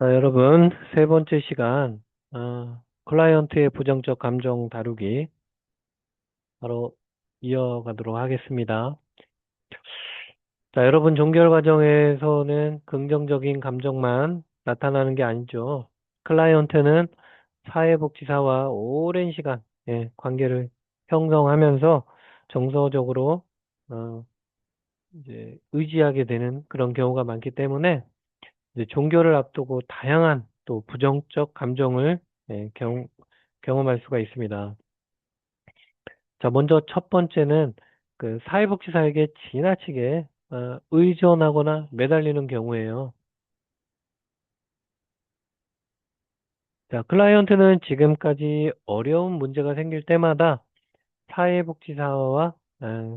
여러분, 세 번째 시간, 클라이언트의 부정적 감정 다루기, 바로 이어가도록 하겠습니다. 자, 여러분, 종결 과정에서는 긍정적인 감정만 나타나는 게 아니죠. 클라이언트는 사회복지사와 오랜 시간, 관계를 형성하면서 정서적으로, 어, 이제 의지하게 되는 그런 경우가 많기 때문에 이제 종교를 앞두고 다양한 또 부정적 감정을 경험할 수가 있습니다. 자, 먼저 첫 번째는 그 사회복지사에게 지나치게 의존하거나 매달리는 경우예요. 자, 클라이언트는 지금까지 어려운 문제가 생길 때마다 사회복지사와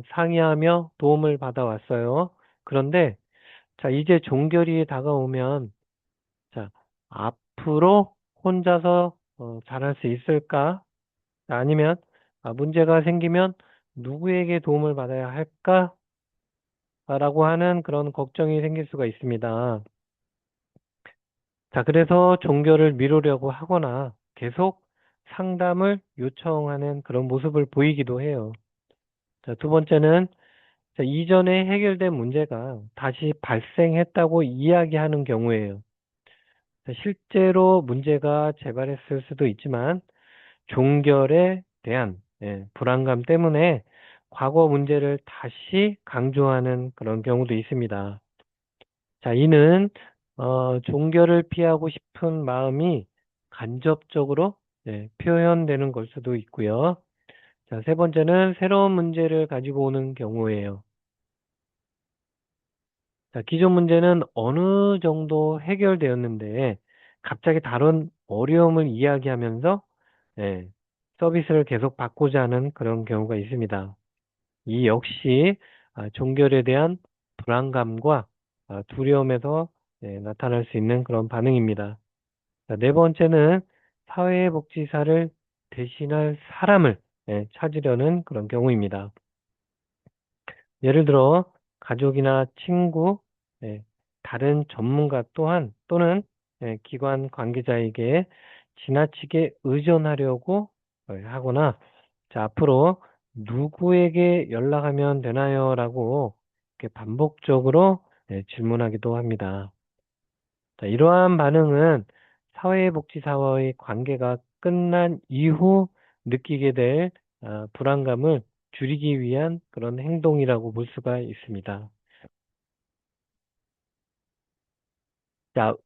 상의하며 도움을 받아왔어요. 그런데 자, 이제 종결이 다가오면 자, 앞으로 혼자서 잘할 수 있을까? 아니면 문제가 생기면 누구에게 도움을 받아야 할까? 라고 하는 그런 걱정이 생길 수가 있습니다. 자, 그래서 종교를 미루려고 하거나 계속 상담을 요청하는 그런 모습을 보이기도 해요. 자, 두 번째는 자, 이전에 해결된 문제가 다시 발생했다고 이야기하는 경우에요. 자, 실제로 문제가 재발했을 수도 있지만 종결에 대한 불안감 때문에 과거 문제를 다시 강조하는 그런 경우도 있습니다. 자, 이는 종결을 피하고 싶은 마음이 간접적으로 표현되는 걸 수도 있고요. 자, 세 번째는 새로운 문제를 가지고 오는 경우예요. 자, 기존 문제는 어느 정도 해결되었는데 갑자기 다른 어려움을 이야기하면서 예, 서비스를 계속 받고자 하는 그런 경우가 있습니다. 이 역시 종결에 대한 불안감과 두려움에서 나타날 수 있는 그런 반응입니다. 자, 네 번째는 사회복지사를 대신할 사람을 찾으려는 그런 경우입니다. 예를 들어 가족이나 친구, 예, 다른 전문가 또한 또는 기관 관계자에게 지나치게 의존하려고 하거나 자, 앞으로 누구에게 연락하면 되나요? 라고 이렇게 반복적으로 질문하기도 합니다. 자, 이러한 반응은 사회복지사와의 관계가 끝난 이후 느끼게 될 불안감을 줄이기 위한 그런 행동이라고 볼 수가 있습니다. 자,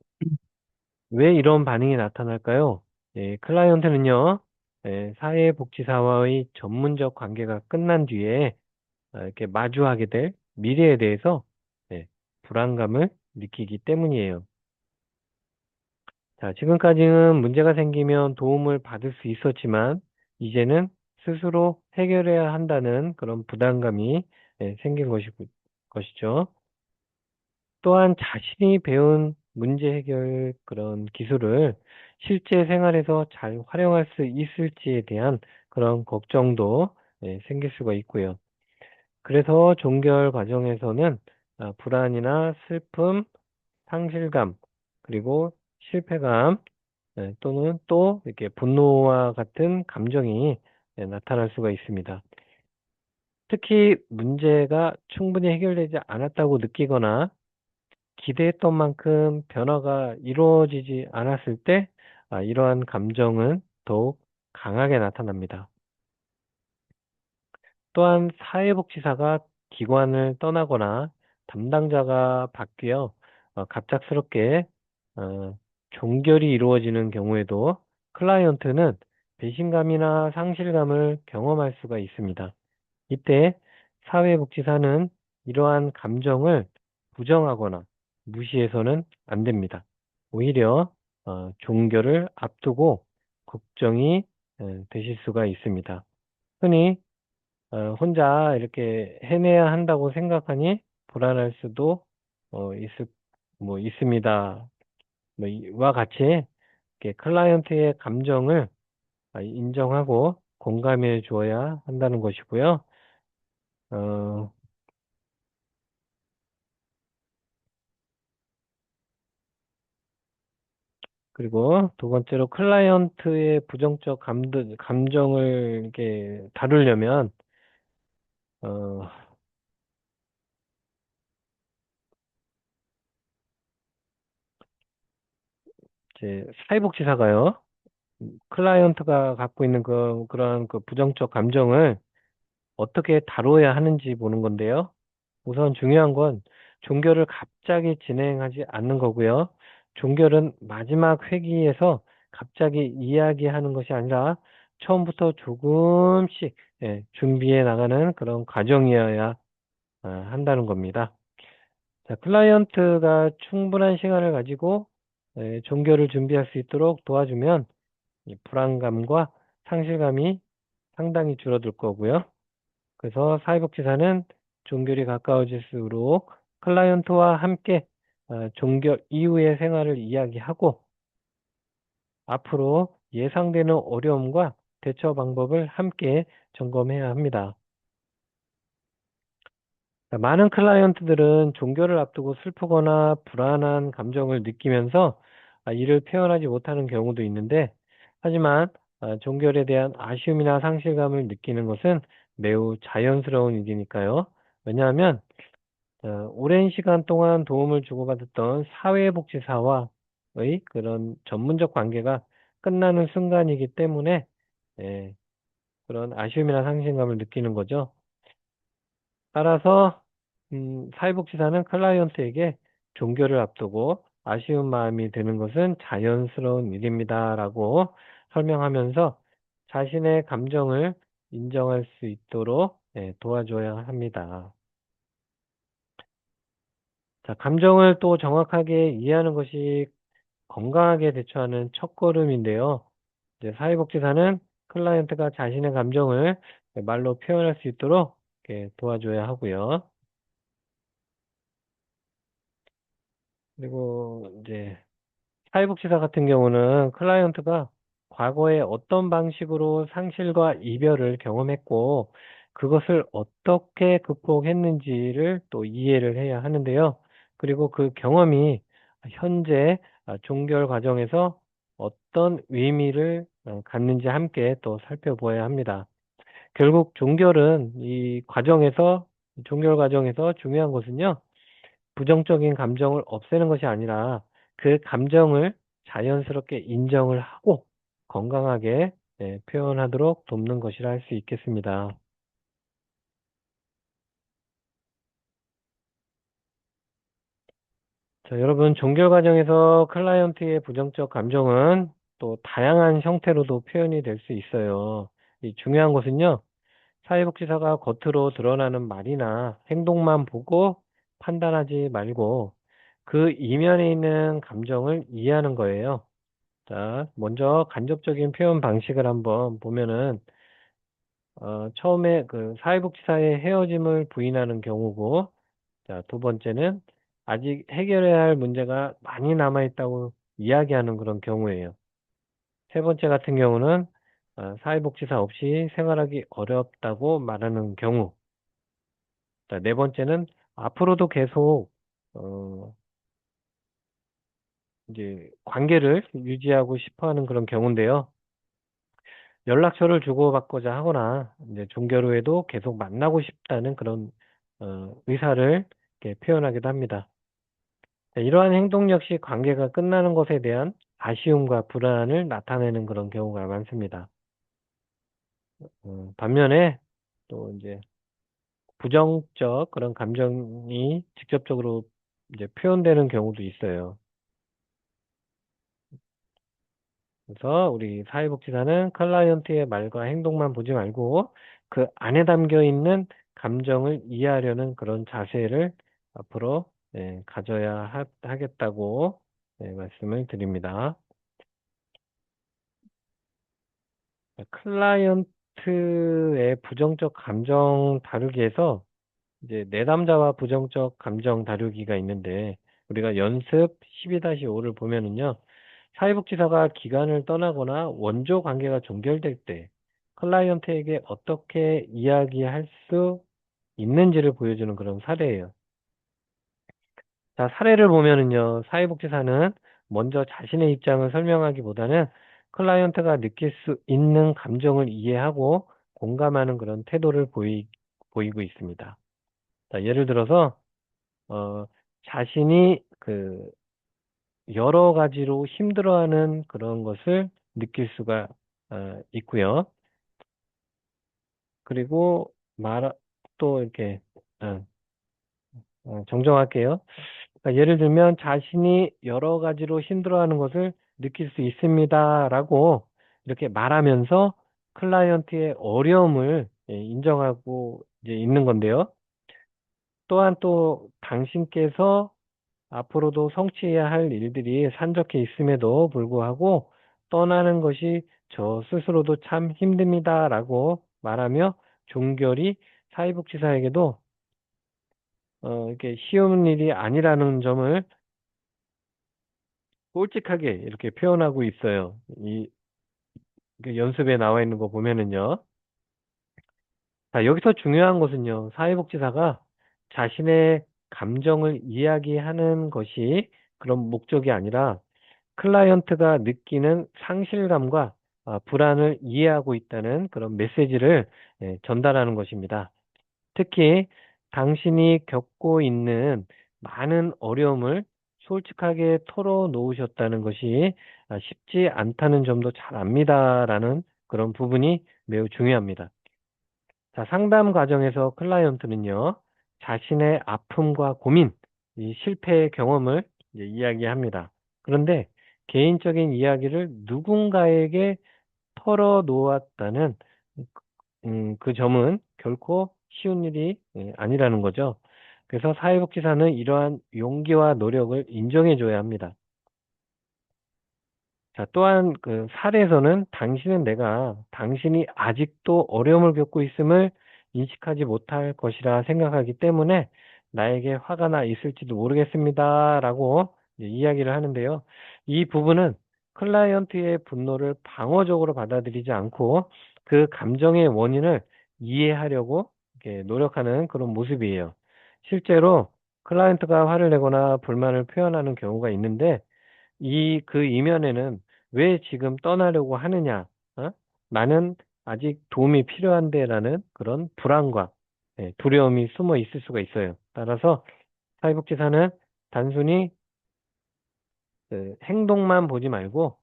왜 이런 반응이 나타날까요? 클라이언트는요, 사회복지사와의 전문적 관계가 끝난 뒤에 이렇게 마주하게 될 미래에 대해서 네, 불안감을 느끼기 때문이에요. 자, 지금까지는 문제가 생기면 도움을 받을 수 있었지만, 이제는 스스로 해결해야 한다는 그런 부담감이 생긴 것이죠. 또한 자신이 배운 문제 해결 그런 기술을 실제 생활에서 잘 활용할 수 있을지에 대한 그런 걱정도 생길 수가 있고요. 그래서 종결 과정에서는 불안이나 슬픔, 상실감, 그리고 실패감, 또는 또 이렇게 분노와 같은 감정이 나타날 수가 있습니다. 특히 문제가 충분히 해결되지 않았다고 느끼거나 기대했던 만큼 변화가 이루어지지 않았을 때 이러한 감정은 더욱 강하게 나타납니다. 또한 사회복지사가 기관을 떠나거나 담당자가 바뀌어 갑작스럽게 종결이 이루어지는 경우에도 클라이언트는 배신감이나 상실감을 경험할 수가 있습니다. 이때 사회복지사는 이러한 감정을 부정하거나 무시해서는 안 됩니다. 오히려 종결을 앞두고 걱정이 되실 수가 있습니다. 흔히 혼자 이렇게 해내야 한다고 생각하니 불안할 수도 있습니다. 와 같이 이렇게 클라이언트의 감정을 인정하고 공감해 주어야 한다는 것이고요. 어, 그리고 두 번째로 클라이언트의 부정적 감정을 이렇게 다루려면, 어, 이제 사회복지사가요, 클라이언트가 갖고 있는 그런 그 부정적 감정을 어떻게 다뤄야 하는지 보는 건데요. 우선 중요한 건 종결을 갑자기 진행하지 않는 거고요. 종결은 마지막 회기에서 갑자기 이야기하는 것이 아니라 처음부터 조금씩 준비해 나가는 그런 과정이어야 한다는 겁니다. 자, 클라이언트가 충분한 시간을 가지고 종결을 준비할 수 있도록 도와주면 이 불안감과 상실감이 상당히 줄어들 거고요. 그래서 사회복지사는 종결이 가까워질수록 클라이언트와 함께 종결 이후의 생활을 이야기하고 앞으로 예상되는 어려움과 대처 방법을 함께 점검해야 합니다. 많은 클라이언트들은 종결을 앞두고 슬프거나 불안한 감정을 느끼면서 이를 표현하지 못하는 경우도 있는데, 하지만 종결에 대한 아쉬움이나 상실감을 느끼는 것은 매우 자연스러운 일이니까요. 왜냐하면 오랜 시간 동안 도움을 주고받았던 사회복지사와의 그런 전문적 관계가 끝나는 순간이기 때문에 예, 그런 아쉬움이나 상실감을 느끼는 거죠. 따라서 사회복지사는 클라이언트에게 종교를 앞두고 아쉬운 마음이 드는 것은 자연스러운 일입니다라고 설명하면서 자신의 감정을 인정할 수 있도록 도와줘야 합니다. 자, 감정을 또 정확하게 이해하는 것이 건강하게 대처하는 첫걸음인데요. 이제 사회복지사는 클라이언트가 자신의 감정을 말로 표현할 수 있도록 이렇게 도와줘야 하고요. 그리고 이제 사회복지사 같은 경우는 클라이언트가 과거에 어떤 방식으로 상실과 이별을 경험했고 그것을 어떻게 극복했는지를 또 이해를 해야 하는데요. 그리고 그 경험이 현재 종결 과정에서 어떤 의미를 갖는지 함께 또 살펴보아야 합니다. 결국 종결 과정에서 중요한 것은요. 부정적인 감정을 없애는 것이 아니라 그 감정을 자연스럽게 인정을 하고 건강하게 표현하도록 돕는 것이라 할 수 있겠습니다. 자, 여러분, 종결 과정에서 클라이언트의 부정적 감정은 또 다양한 형태로도 표현이 될 수 있어요. 이 중요한 것은요, 사회복지사가 겉으로 드러나는 말이나 행동만 보고 판단하지 말고 그 이면에 있는 감정을 이해하는 거예요. 자, 먼저 간접적인 표현 방식을 한번 보면은, 처음에 그 사회복지사의 헤어짐을 부인하는 경우고, 자, 두 번째는 아직 해결해야 할 문제가 많이 남아있다고 이야기하는 그런 경우예요. 세 번째 같은 경우는 사회복지사 없이 생활하기 어렵다고 말하는 경우. 자, 네 번째는 앞으로도 계속, 어, 이제 관계를 유지하고 싶어 하는 그런 경우인데요. 연락처를 주고받고자 하거나 이제 종결 후에도 계속 만나고 싶다는 그런 의사를 이렇게 표현하기도 합니다. 자, 이러한 행동 역시 관계가 끝나는 것에 대한 아쉬움과 불안을 나타내는 그런 경우가 많습니다. 반면에 또 이제 부정적 그런 감정이 직접적으로 이제 표현되는 경우도 있어요. 그래서 우리 사회복지사는 클라이언트의 말과 행동만 보지 말고 그 안에 담겨 있는 감정을 이해하려는 그런 자세를 앞으로 가져야 하겠다고 말씀을 드립니다. 클라이언트의 부정적 감정 다루기에서 이제 내담자와 부정적 감정 다루기가 있는데 우리가 연습 12-5를 보면은요. 사회복지사가 기관을 떠나거나 원조 관계가 종결될 때 클라이언트에게 어떻게 이야기할 수 있는지를 보여주는 그런 사례예요. 자, 사례를 보면은요. 사회복지사는 먼저 자신의 입장을 설명하기보다는 클라이언트가 느낄 수 있는 감정을 이해하고 공감하는 그런 태도를 보이고 있습니다. 자, 예를 들어서, 어, 자신이 여러 가지로 힘들어하는 그런 것을 느낄 수가 있고요. 그리고 또 이렇게 어, 정정할게요. 그러니까 예를 들면 자신이 여러 가지로 힘들어하는 것을 느낄 수 있습니다라고 이렇게 말하면서 클라이언트의 어려움을 인정하고 이제 있는 건데요. 또한 또 당신께서 앞으로도 성취해야 할 일들이 산적해 있음에도 불구하고 떠나는 것이 저 스스로도 참 힘듭니다라고 말하며 종결이 사회복지사에게도 이렇게 쉬운 일이 아니라는 점을 솔직하게 이렇게 표현하고 있어요. 그 연습에 나와 있는 거 보면은요. 자, 여기서 중요한 것은요. 사회복지사가 자신의 감정을 이야기하는 것이 그런 목적이 아니라 클라이언트가 느끼는 상실감과 불안을 이해하고 있다는 그런 메시지를 전달하는 것입니다. 특히 당신이 겪고 있는 많은 어려움을 솔직하게 털어놓으셨다는 것이 쉽지 않다는 점도 잘 압니다라는 그런 부분이 매우 중요합니다. 자, 상담 과정에서 클라이언트는요, 자신의 아픔과 고민, 이 실패의 경험을 이제 이야기합니다. 그런데 개인적인 이야기를 누군가에게 털어놓았다는 그 점은 결코 쉬운 일이 아니라는 거죠. 그래서 사회복지사는 이러한 용기와 노력을 인정해줘야 합니다. 자, 또한 그 사례에서는 당신이 아직도 어려움을 겪고 있음을 인식하지 못할 것이라 생각하기 때문에 나에게 화가 나 있을지도 모르겠습니다라고 이야기를 하는데요. 이 부분은 클라이언트의 분노를 방어적으로 받아들이지 않고 그 감정의 원인을 이해하려고 이렇게 노력하는 그런 모습이에요. 실제로 클라이언트가 화를 내거나 불만을 표현하는 경우가 있는데 그 이면에는 왜 지금 떠나려고 하느냐, 어? 나는 아직 도움이 필요한데라는 그런 불안과 두려움이 숨어 있을 수가 있어요. 따라서 사회복지사는 단순히 그 행동만 보지 말고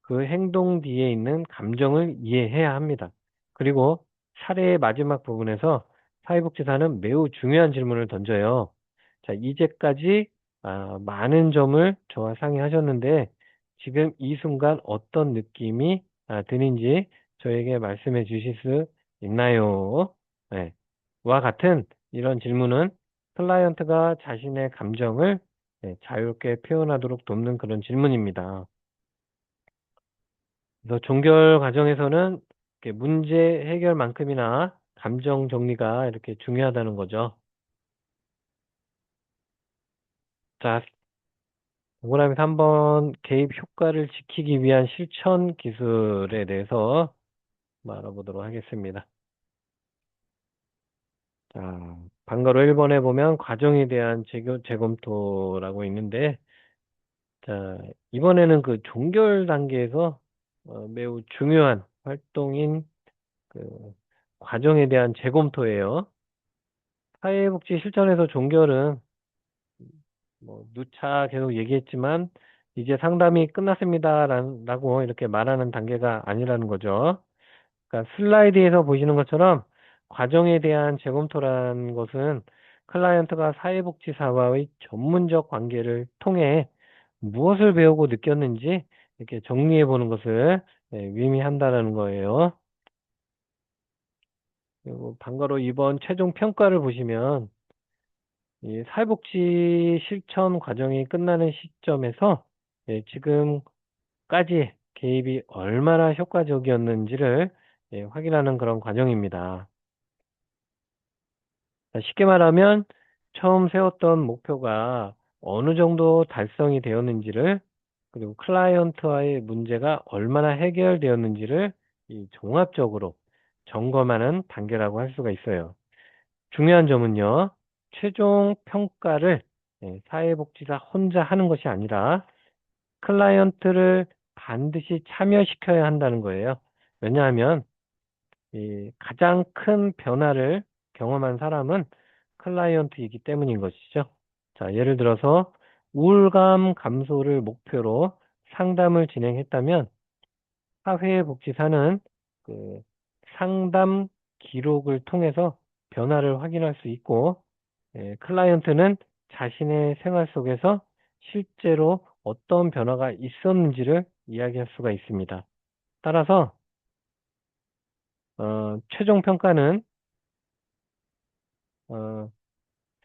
그 행동 뒤에 있는 감정을 이해해야 합니다. 그리고 사례의 마지막 부분에서 사회복지사는 매우 중요한 질문을 던져요. 자, 이제까지 많은 점을 저와 상의하셨는데 지금 이 순간 어떤 느낌이 드는지 저에게 말씀해 주실 수 있나요? 네. 와 같은 이런 질문은 클라이언트가 자신의 감정을 자유롭게 표현하도록 돕는 그런 질문입니다. 그래서 종결 과정에서는 이렇게 문제 해결만큼이나 감정 정리가 이렇게 중요하다는 거죠. 자, 동그라미에서 한번 개입 효과를 지키기 위한 실천 기술에 대해서 알아보도록 하겠습니다. 자, 방가로 1번에 보면 과정에 대한 재검토라고 있는데, 자, 이번에는 그 종결 단계에서 매우 중요한 활동인 그 과정에 대한 재검토예요. 사회복지 실천에서 종결은 누차 계속 얘기했지만 이제 상담이 끝났습니다라고 이렇게 말하는 단계가 아니라는 거죠. 그러니까 슬라이드에서 보시는 것처럼 과정에 대한 재검토라는 것은 클라이언트가 사회복지사와의 전문적 관계를 통해 무엇을 배우고 느꼈는지 이렇게 정리해 보는 것을 의미한다는 거예요. 그리고 방과로 이번 최종 평가를 보시면 이 사회복지 실천 과정이 끝나는 시점에서 지금까지 개입이 얼마나 효과적이었는지를 확인하는 그런 과정입니다. 쉽게 말하면 처음 세웠던 목표가 어느 정도 달성이 되었는지를 그리고 클라이언트와의 문제가 얼마나 해결되었는지를 이 종합적으로 점검하는 단계라고 할 수가 있어요. 중요한 점은요, 최종 평가를 사회복지사 혼자 하는 것이 아니라 클라이언트를 반드시 참여시켜야 한다는 거예요. 왜냐하면 이 가장 큰 변화를 경험한 사람은 클라이언트이기 때문인 것이죠. 자, 예를 들어서 우울감 감소를 목표로 상담을 진행했다면 사회복지사는 그 상담 기록을 통해서 변화를 확인할 수 있고, 클라이언트는 자신의 생활 속에서 실제로 어떤 변화가 있었는지를 이야기할 수가 있습니다. 따라서 최종 평가는 어,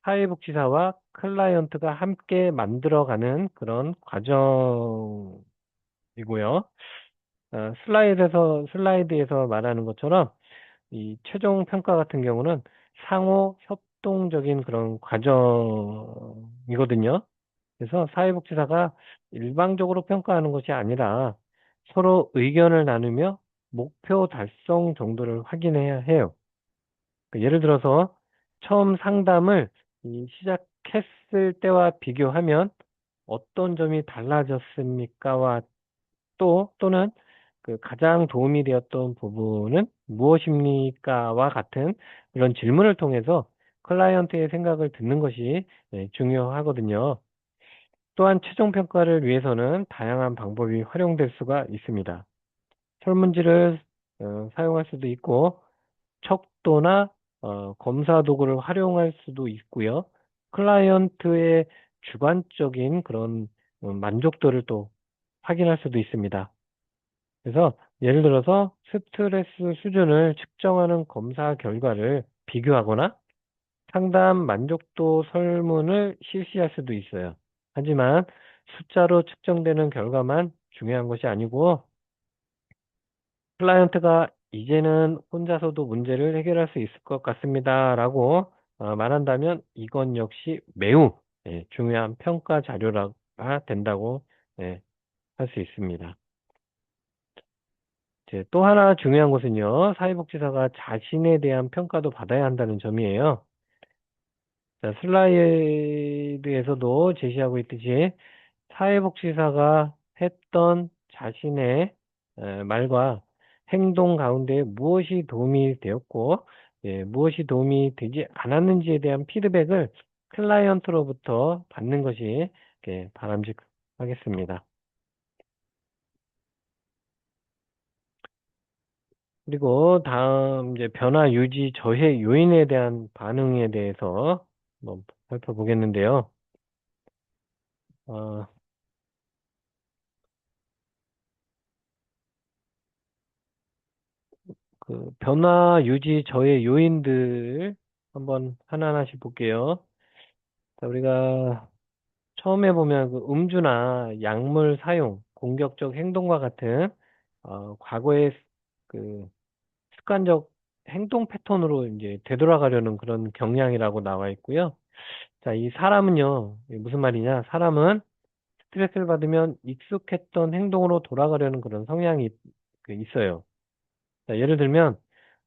사회복지사와 클라이언트가 함께 만들어가는 그런 과정이고요. 슬라이드에서 말하는 것처럼 이 최종 평가 같은 경우는 상호 협동적인 그런 과정이거든요. 그래서 사회복지사가 일방적으로 평가하는 것이 아니라 서로 의견을 나누며 목표 달성 정도를 확인해야 해요. 예를 들어서 처음 상담을 시작했을 때와 비교하면 어떤 점이 달라졌습니까와 또는 그 가장 도움이 되었던 부분은 무엇입니까와 같은 이런 질문을 통해서 클라이언트의 생각을 듣는 것이 중요하거든요. 또한 최종 평가를 위해서는 다양한 방법이 활용될 수가 있습니다. 설문지를 사용할 수도 있고 척도나 검사 도구를 활용할 수도 있고요. 클라이언트의 주관적인 그런 만족도를 또 확인할 수도 있습니다. 그래서 예를 들어서 스트레스 수준을 측정하는 검사 결과를 비교하거나 상담 만족도 설문을 실시할 수도 있어요. 하지만 숫자로 측정되는 결과만 중요한 것이 아니고 클라이언트가 이제는 혼자서도 문제를 해결할 수 있을 것 같습니다. 라고 말한다면 이건 역시 매우 중요한 평가 자료가 된다고 할 수 있습니다. 이제 또 하나 중요한 것은요, 사회복지사가 자신에 대한 평가도 받아야 한다는 점이에요. 자, 슬라이드에서도 제시하고 있듯이 사회복지사가 했던 자신의 말과 행동 가운데 무엇이 도움이 되었고, 무엇이 도움이 되지 않았는지에 대한 피드백을 클라이언트로부터 받는 것이 바람직하겠습니다. 그리고 다음 이제 변화 유지 저해 요인에 대한 반응에 대해서 한번 살펴보겠는데요. 어, 그 변화 유지 저해 요인들 한번 하나하나씩 볼게요. 자, 우리가 처음에 보면 그 음주나 약물 사용, 공격적 행동과 같은 과거의 그 습관적 행동 패턴으로 이제 되돌아가려는 그런 경향이라고 나와 있고요. 자, 이 사람은요, 이게 무슨 말이냐? 사람은 스트레스를 받으면 익숙했던 행동으로 돌아가려는 그런 성향이 있어요. 자, 예를 들면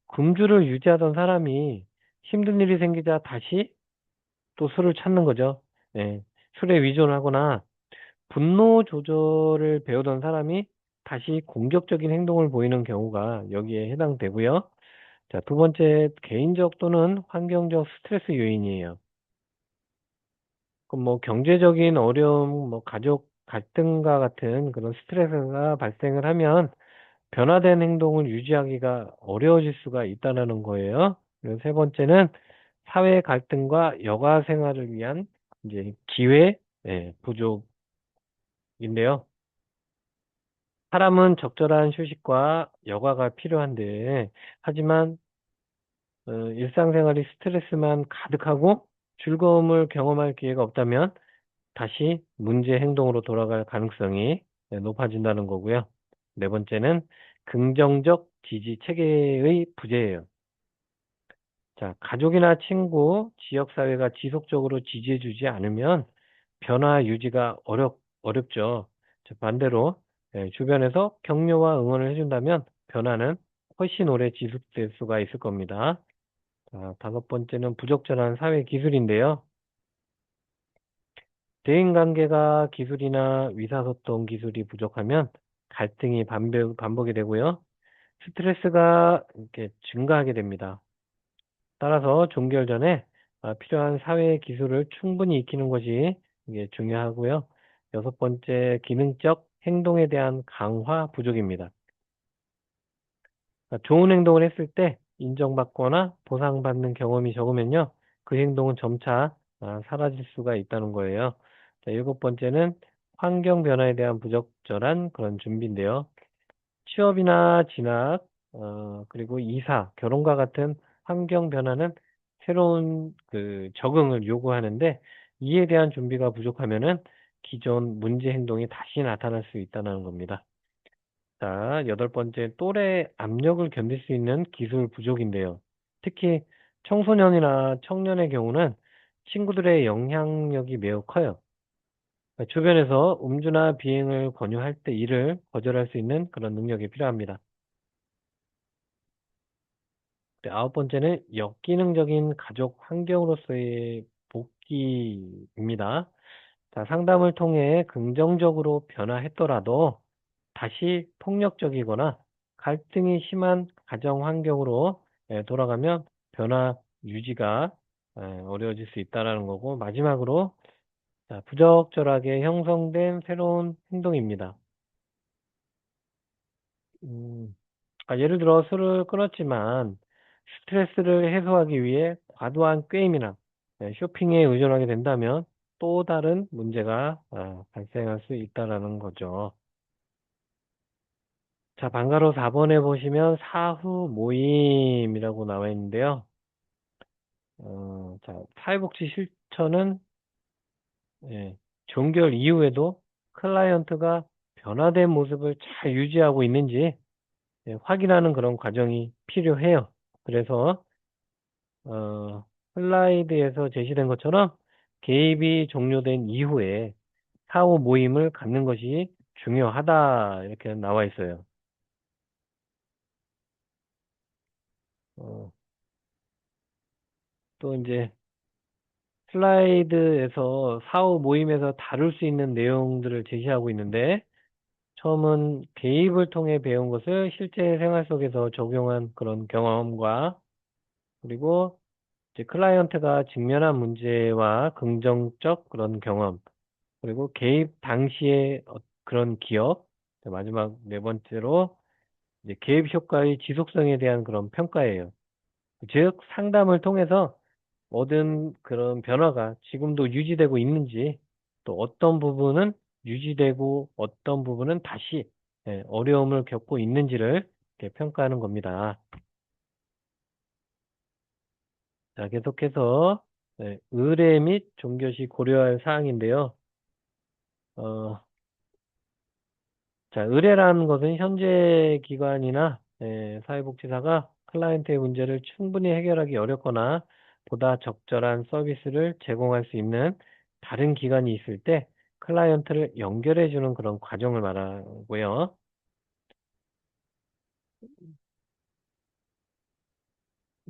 금주를 유지하던 사람이 힘든 일이 생기자 다시 또 술을 찾는 거죠. 예, 술에 위존하거나 분노 조절을 배우던 사람이 다시 공격적인 행동을 보이는 경우가 여기에 해당되고요. 자, 두 번째, 개인적 또는 환경적 스트레스 요인이에요. 그럼 뭐 경제적인 어려움, 뭐 가족 갈등과 같은 그런 스트레스가 발생을 하면 변화된 행동을 유지하기가 어려워질 수가 있다는 거예요. 그리고 세 번째는 사회 갈등과 여가 생활을 위한 이제 기회 부족인데요. 사람은 적절한 휴식과 여가가 필요한데, 하지만 일상생활이 스트레스만 가득하고 즐거움을 경험할 기회가 없다면 다시 문제 행동으로 돌아갈 가능성이 높아진다는 거고요. 네 번째는 긍정적 지지 체계의 부재예요. 자, 가족이나 친구, 지역사회가 지속적으로 지지해주지 않으면 변화 유지가 어렵죠. 자, 반대로 주변에서 격려와 응원을 해준다면 변화는 훨씬 오래 지속될 수가 있을 겁니다. 자, 다섯 번째는 부적절한 사회 기술인데요. 대인관계가 기술이나 의사소통 기술이 부족하면 갈등이 반복이 되고요. 스트레스가 이렇게 증가하게 됩니다. 따라서 종결 전에 필요한 사회 기술을 충분히 익히는 것이 이게 중요하고요. 여섯 번째, 기능적 행동에 대한 강화 부족입니다. 좋은 행동을 했을 때 인정받거나 보상받는 경험이 적으면요. 그 행동은 점차 사라질 수가 있다는 거예요. 자, 일곱 번째는 환경 변화에 대한 부적절한 그런 준비인데요. 취업이나 진학, 그리고 이사, 결혼과 같은 환경 변화는 새로운 그 적응을 요구하는데 이에 대한 준비가 부족하면은 기존 문제 행동이 다시 나타날 수 있다는 겁니다. 자, 여덟 번째, 또래 압력을 견딜 수 있는 기술 부족인데요. 특히 청소년이나 청년의 경우는 친구들의 영향력이 매우 커요. 주변에서 음주나 비행을 권유할 때 이를 거절할 수 있는 그런 능력이 필요합니다. 네, 아홉 번째는 역기능적인 가족 환경으로서의 복귀입니다. 자, 상담을 통해 긍정적으로 변화했더라도 다시 폭력적이거나 갈등이 심한 가정 환경으로 돌아가면 변화 유지가 어려워질 수 있다는 거고, 마지막으로 자, 부적절하게 형성된 새로운 행동입니다. 음, 예를 들어 술을 끊었지만 스트레스를 해소하기 위해 과도한 게임이나 쇼핑에 의존하게 된다면 또 다른 문제가 발생할 수 있다라는 거죠. 자, 방가로 4번에 보시면 사후 모임이라고 나와 있는데요. 자, 사회복지 실천은 예, 종결 이후에도 클라이언트가 변화된 모습을 잘 유지하고 있는지 확인하는 그런 과정이 필요해요. 그래서 슬라이드에서 제시된 것처럼 개입이 종료된 이후에 사후 모임을 갖는 것이 중요하다 이렇게 나와 있어요. 어, 또 이제 슬라이드에서 사후 모임에서 다룰 수 있는 내용들을 제시하고 있는데 처음은 개입을 통해 배운 것을 실제 생활 속에서 적용한 그런 경험과 그리고 이제 클라이언트가 직면한 문제와 긍정적 그런 경험 그리고 개입 당시의 그런 기억 마지막 네 번째로 이제 개입 효과의 지속성에 대한 그런 평가예요. 즉 상담을 통해서 얻은 그런 변화가 지금도 유지되고 있는지 또 어떤 부분은 유지되고 어떤 부분은 다시 어려움을 겪고 있는지를 이렇게 평가하는 겁니다. 자, 계속해서 의뢰 및 종결 시 고려할 사항인데요. 어, 자, 의뢰라는 것은 현재 기관이나 사회복지사가 클라이언트의 문제를 충분히 해결하기 어렵거나 보다 적절한 서비스를 제공할 수 있는 다른 기관이 있을 때 클라이언트를 연결해 주는 그런 과정을 말하고요.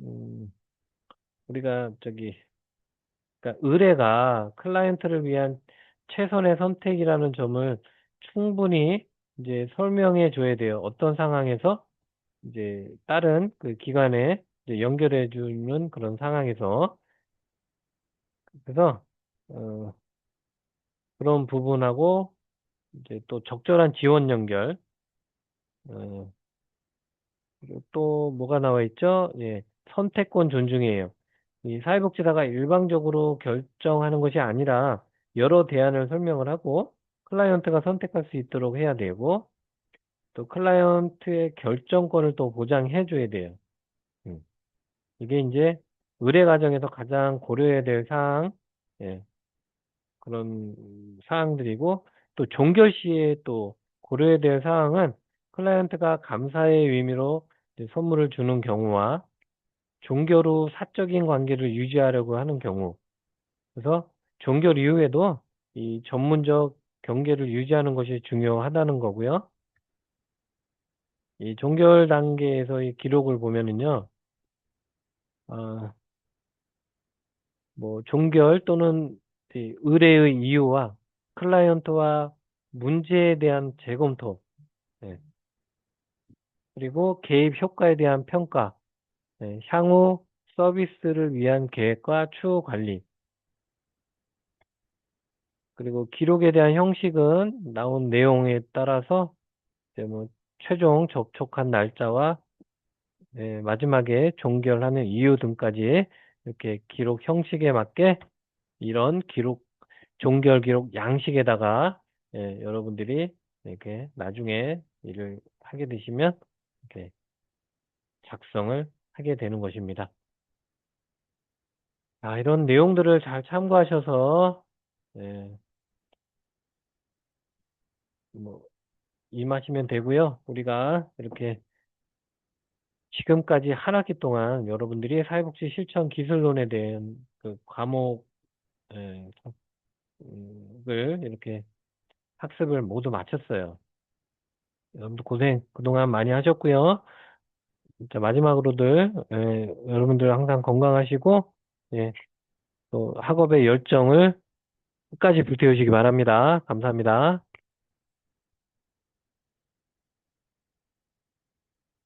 음, 우리가 그러니까 의뢰가 클라이언트를 위한 최선의 선택이라는 점을 충분히 이제 설명해 줘야 돼요. 어떤 상황에서 이제 다른 그 기관에 이제 연결해 주는 그런 상황에서 그래서 어, 그런 부분하고 이제 또 적절한 지원 연결 어, 그리고 또 뭐가 나와 있죠? 예, 선택권 존중이에요. 이 사회복지사가 일방적으로 결정하는 것이 아니라 여러 대안을 설명을 하고 클라이언트가 선택할 수 있도록 해야 되고 또 클라이언트의 결정권을 또 보장해 줘야 돼요. 음. 이게 이제 의뢰 과정에서 가장 고려해야 될 사항, 예, 그런 사항들이고 또 종결 시에 또 고려해야 될 사항은 클라이언트가 감사의 의미로 이제 선물을 주는 경우와 종결 후 사적인 관계를 유지하려고 하는 경우, 그래서 종결 이후에도 이 전문적 경계를 유지하는 것이 중요하다는 거고요. 이 종결 단계에서의 기록을 보면은요, 어, 뭐 종결 또는 이 의뢰의 이유와 클라이언트와 문제에 대한 재검토, 네, 그리고 개입 효과에 대한 평가, 네, 향후 서비스를 위한 계획과 추후 관리, 그리고 기록에 대한 형식은 나온 내용에 따라서 이제 뭐 최종 접촉한 날짜와 네, 마지막에 종결하는 이유 등까지 이렇게 기록 형식에 맞게 이런 기록, 종결 기록 양식에다가 여러분들이 이렇게 나중에 일을 하게 되시면 이렇게 작성을 하게 되는 것입니다. 이런 내용들을 잘 참고하셔서 예, 뭐 임하시면 되고요. 우리가 이렇게 지금까지 한 학기 동안 여러분들이 사회복지 실천 기술론에 대한 그 과목 을 이렇게 학습을 모두 마쳤어요. 여러분들 고생 그동안 많이 하셨고요. 진짜 마지막으로들 여러분들 항상 건강하시고 예, 또 학업의 열정을 끝까지 불태우시기 바랍니다. 감사합니다.